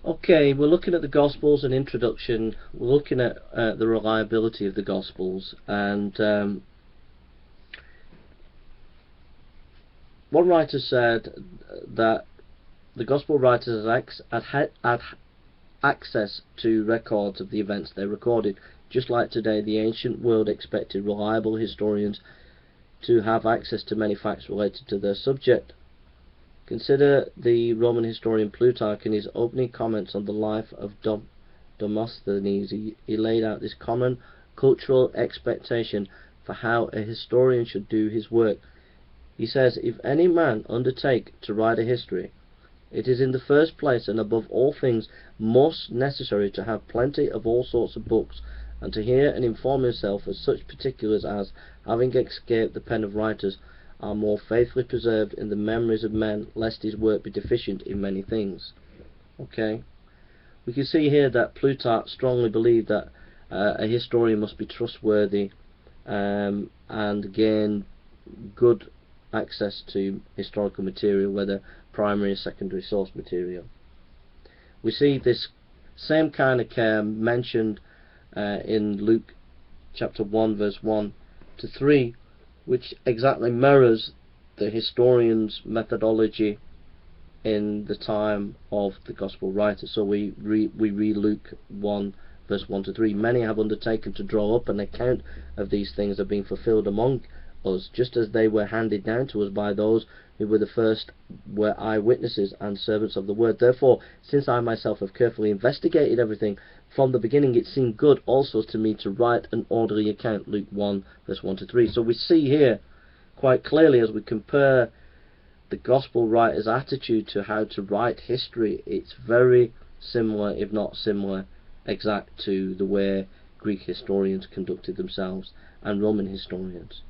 Okay, we're looking at the Gospels, an introduction. We're looking at the reliability of the Gospels, and one writer said that the Gospel writers had access to records of the events they recorded. Just like today, the ancient world expected reliable historians to have access to many facts related to their subject. Consider the Roman historian Plutarch in his opening comments on the life of Demosthenes. He laid out this common cultural expectation for how a historian should do his work. He says, "If any man undertake to write a history, it is in the first place and above all things most necessary to have plenty of all sorts of books, and to hear and inform himself of such particulars as, having escaped the pen of writers, are more faithfully preserved in the memories of men, lest his work be deficient in many things." Okay, we can see here that Plutarch strongly believed that a historian must be trustworthy and gain good access to historical material, whether primary or secondary source material. We see this same kind of care mentioned in Luke chapter 1 verse 1 to 3, which exactly mirrors the historian's methodology in the time of the Gospel writer. So we read Luke 1 verse 1 to 3. "Many have undertaken to draw up an account of these things that are being fulfilled among us, just as they were handed down to us by those who were the first were eyewitnesses and servants of the word. Therefore, since I myself have carefully investigated everything from the beginning, it seemed good also to me to write an orderly account." Luke 1 verse 1 to 3. So we see here quite clearly, as we compare the Gospel writer's attitude to how to write history, it's very similar, if not similar, exact to the way Greek historians conducted themselves and Roman historians.